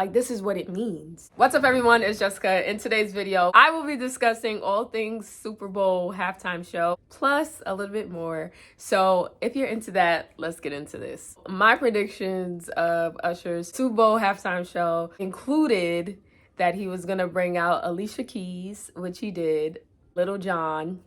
Like, this is what it means. What's up, everyone? It's Jessica. In today's video, I will be discussing all things Super Bowl halftime show, plus a little bit more. So if you're into that, let's get into this. My predictions of Usher's Super Bowl halftime show included that he was gonna bring out Alicia Keys, which he did, Little John,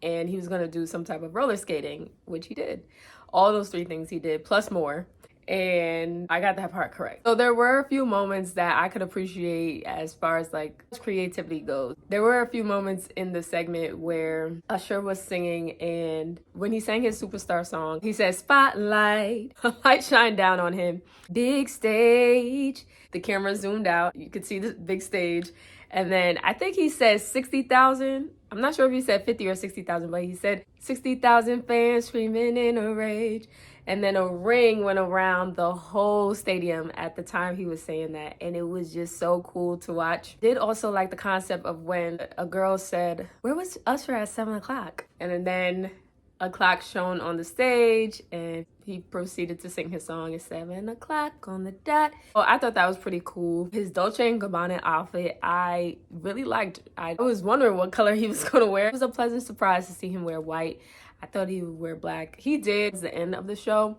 and he was gonna do some type of roller skating, which he did. All those three things he did, plus more. And I got that part correct. So there were a few moments that I could appreciate as far as like creativity goes. There were a few moments in the segment where Usher was singing, and when he sang his superstar song, he said, "Spotlight, a light shine down on him, big stage." The camera zoomed out, you could see the big stage. And then I think he said 60,000. I'm not sure if he said 50 or 60,000, but he said 60,000 fans screaming in a rage. And then a ring went around the whole stadium at the time he was saying that. And it was just so cool to watch. Did also like the concept of when a girl said, "Where was Usher at 7 o'clock?" And then a clock shone on the stage and he proceeded to sing his song at 7 o'clock on the dot. Well, I thought that was pretty cool. His Dolce & Gabbana outfit, I really liked. I was wondering what color he was gonna wear. It was a pleasant surprise to see him wear white. I thought he would wear black. He did at the end of the show,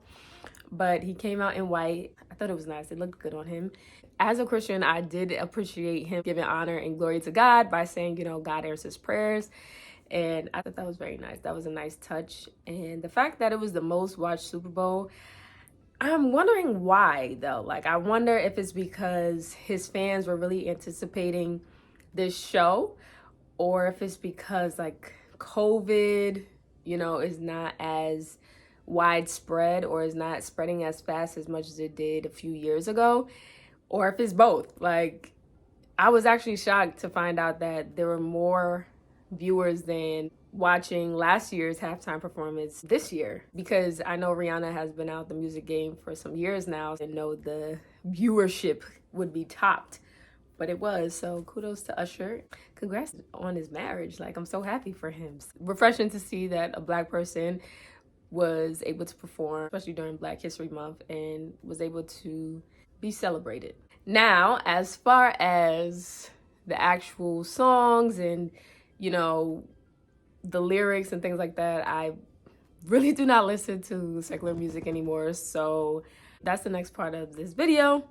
but he came out in white. I thought it was nice. It looked good on him. As a Christian, I did appreciate him giving honor and glory to God by saying, God answers prayers. And I thought that was very nice. That was a nice touch. And the fact that it was the most watched Super Bowl, I'm wondering why though. Like, I wonder if it's because his fans were really anticipating this show, or if it's because like COVID, is not as widespread or is not spreading as fast as much as it did a few years ago, or if it's both. Like, I was actually shocked to find out that there were more viewers than watching last year's halftime performance this year, because I know Rihanna has been out the music game for some years now and know the viewership would be topped, but it was. So kudos to Usher. Congrats on his marriage. Like, I'm so happy for him. Refreshing to see that a Black person was able to perform, especially during Black History Month, and was able to be celebrated. Now, as far as the actual songs and the lyrics and things like that, I really do not listen to secular music anymore. So that's the next part of this video,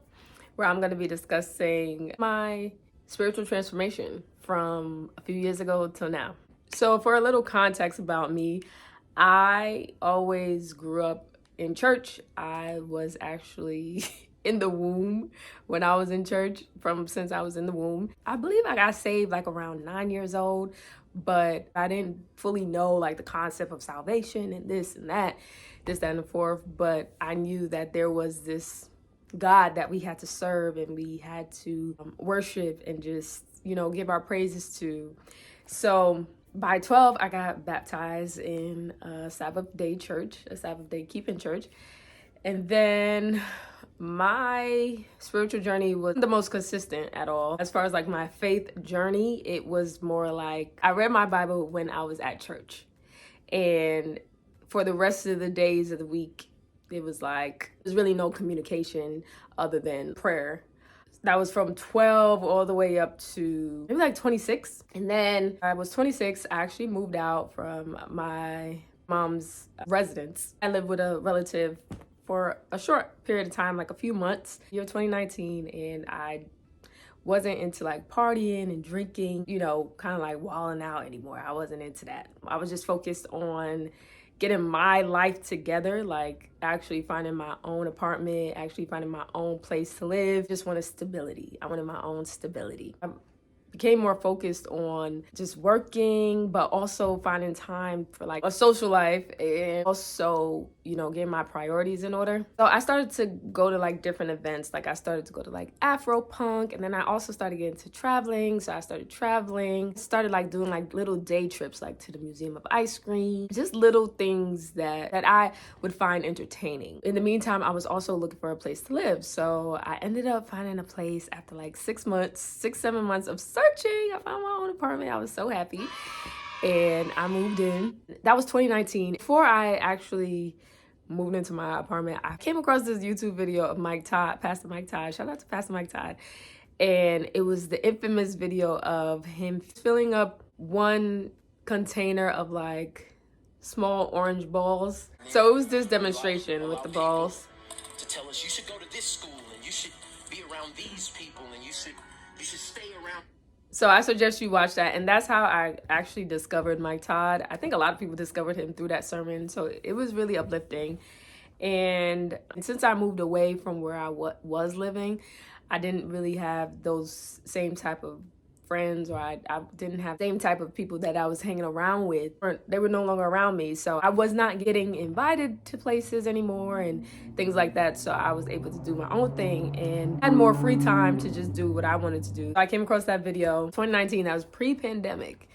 where I'm going to be discussing my spiritual transformation from a few years ago till now. So for a little context about me, I always grew up in church. I was actually in the womb when I was in church, since I was in the womb. I believe I got saved like around 9 years old, but I didn't fully know like the concept of salvation and this and that, and the fourth. But I knew that there was this God that we had to serve and we had to worship and just, give our praises to. So by 12, I got baptized in a Sabbath day church, a Sabbath day keeping church. And then my spiritual journey was the most consistent at all. As far as like my faith journey, it was more like I read my Bible when I was at church. And for the rest of the days of the week, it was like there's really no communication other than prayer. That was from 12 all the way up to maybe like 26. And then I was 26. I actually moved out from my mom's residence. I lived with a relative for a short period of time, like a few months, year 2019, and I wasn't into like partying and drinking, kind of like wilding out anymore. I wasn't into that. I was just focused on getting my life together, like actually finding my own apartment, actually finding my own place to live. Just wanted stability. I wanted my own stability. I became more focused on just working, but also finding time for like a social life, and also, getting my priorities in order. So I started to go to like different events. Like I started to go to like Afro punk, and then I also started getting into traveling. So I started traveling, started like doing like little day trips, like to the Museum of Ice Cream, just little things that I would find entertaining. In the meantime, I was also looking for a place to live. So I ended up finding a place after like 7 months of searching. I found my own apartment. I was so happy. And I moved in. That was 2019. Before I actually moved into my apartment, I came across this YouTube video of Mike Todd, Pastor Mike Todd. Shout out to Pastor Mike Todd. And it was the infamous video of him filling up one container of like small orange balls. So it was this demonstration with the balls. To tell us you should go to this school and you should be around these people and you should stay around. So I suggest you watch that. And that's how I actually discovered Mike Todd. I think a lot of people discovered him through that sermon. So it was really uplifting. And since I moved away from where I was living, I didn't really have those same type of friends, or I didn't have the same type of people that I was hanging around with. They were no longer around me. So I was not getting invited to places anymore and things like that. So I was able to do my own thing and had more free time to just do what I wanted to do. So I came across that video 2019. That was pre-pandemic.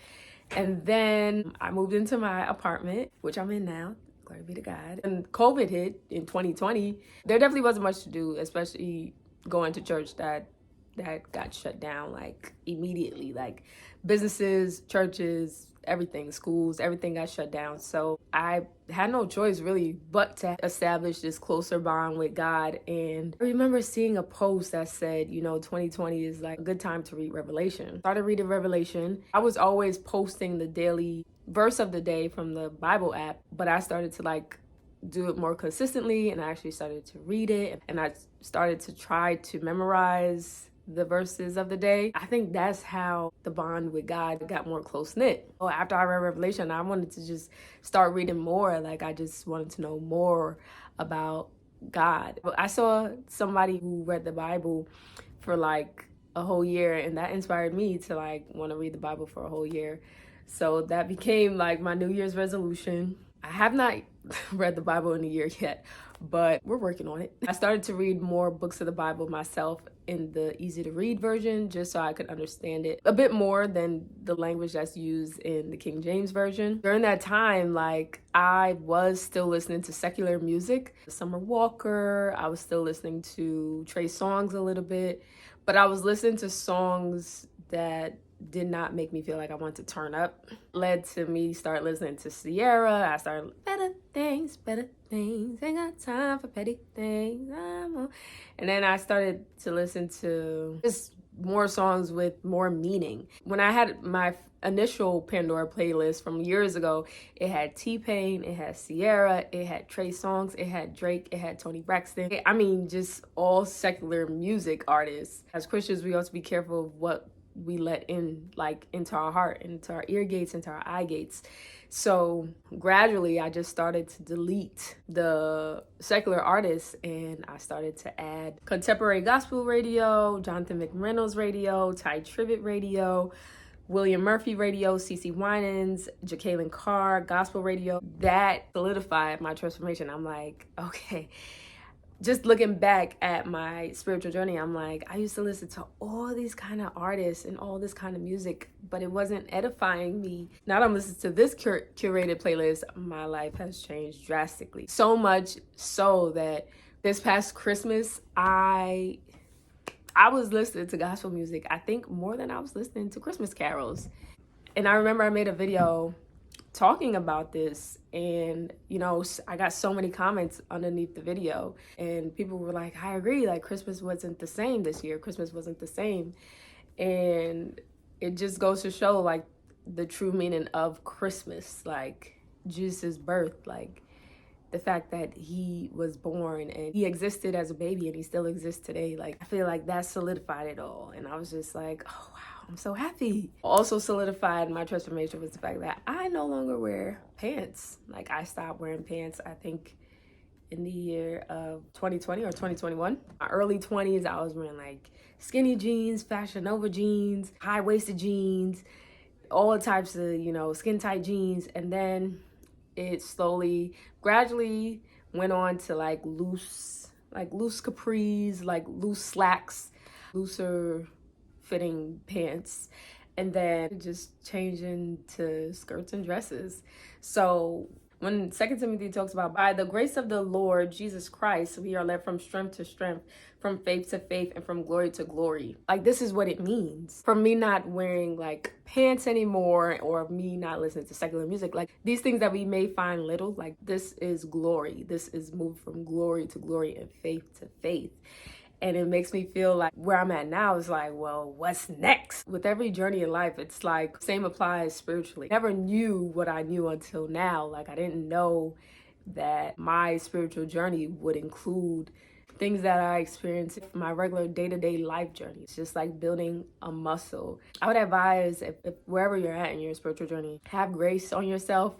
And then I moved into my apartment, which I'm in now. Glory be to God. And COVID hit in 2020. There definitely wasn't much to do, especially going to church that got shut down like immediately. Like businesses, churches, everything, schools, everything got shut down. So I had no choice really but to establish this closer bond with God. And I remember seeing a post that said, 2020 is like a good time to read Revelation. Started reading Revelation. I was always posting the daily verse of the day from the Bible app, but I started to like do it more consistently, and I actually started to read it, and I started to try to memorize the verses of the day. I think that's how the bond with God got more close-knit. Well, after I read Revelation, I wanted to just start reading more. Like I just wanted to know more about God. I saw somebody who read the Bible for like a whole year, and that inspired me to like want to read the Bible for a whole year. So that became like my New Year's resolution. I have not read the Bible in a year yet, but we're working on it. I started to read more books of the Bible myself in the easy to read version, just so I could understand it a bit more than the language that's used in the King James version. During that time, like I was still listening to secular music, Summer Walker. I was still listening to Trey Songz a little bit, but I was listening to songs that did not make me feel like I want to turn up. Led to me start listening to Sierra. I started better things, ain't got time for petty things. And then I started to listen to just more songs with more meaning. When I had my initial Pandora playlist from years ago, it had T-Pain, it had Sierra, it had Trey Songz, it had Drake, it had Tony Braxton. I mean, just all secular music artists. As Christians, we have to be careful of what we let in, like into our heart, into our ear gates, into our eye gates. So gradually I just started to delete the secular artists, and I started to add contemporary gospel radio, Jonathan McReynolds radio, Ty Tribbett radio, William Murphy radio, CeCe Winans, Jacqueline Carr gospel radio. That solidified my transformation. I'm like, okay, just looking back at my spiritual journey, I'm like, I used to listen to all these kind of artists and all this kind of music, but it wasn't edifying me. Now that I'm listening to this curated playlist, my life has changed drastically. So much so that this past Christmas, I was listening to gospel music, I think more than I was listening to Christmas carols. And I remember I made a video talking about this, and I got so many comments underneath the video, and people were like, I agree, like Christmas wasn't the same this year. Christmas wasn't the same. And it just goes to show like the true meaning of Christmas, like Jesus' birth, like the fact that he was born and he existed as a baby and he still exists today. Like I feel like that solidified it all, and I was just like, oh wow, I'm so happy. Also solidified my transformation was the fact that I no longer wear pants. Like I stopped wearing pants, I think in the year of 2020 or 2021. My early 20s, I was wearing like skinny jeans, Fashion Nova jeans, high-waisted jeans, all types of, skin tight jeans. And then it slowly, gradually went on to like loose capris, like loose slacks, looser fitting pants, and then just changing to skirts and dresses. So when 2 Timothy talks about, by the grace of the Lord Jesus Christ, we are led from strength to strength, from faith to faith and from glory to glory. Like, this is what it means. From me not wearing like pants anymore, or me not listening to secular music, like these things that we may find little, like this is glory. This is moved from glory to glory and faith to faith. And it makes me feel like where I'm at now is like, well, what's next? With every journey in life, it's like same applies spiritually. Never knew what I knew until now. Like, I didn't know that my spiritual journey would include things that I experience in my regular day-to-day life journey. It's just like building a muscle. I would advise, if wherever you're at in your spiritual journey, have grace on yourself.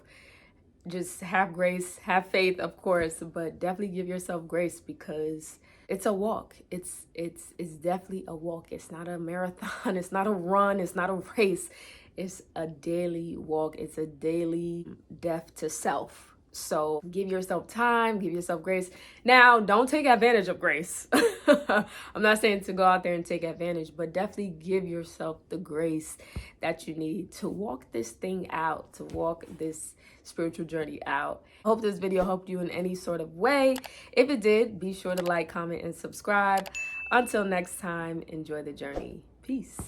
Just have grace, have faith, of course, but definitely give yourself grace, because it's a walk. It's definitely a walk. It's not a marathon. It's not a run. It's not a race. It's a daily walk. It's a daily death to self. So give yourself time, give yourself grace. Now, don't take advantage of grace. I'm not saying to go out there and take advantage, but definitely give yourself the grace that you need to walk this thing out, to walk this spiritual journey out. Hope this video helped you in any sort of way. If it did, be sure to like, comment, and subscribe. Until next time, enjoy the journey. Peace.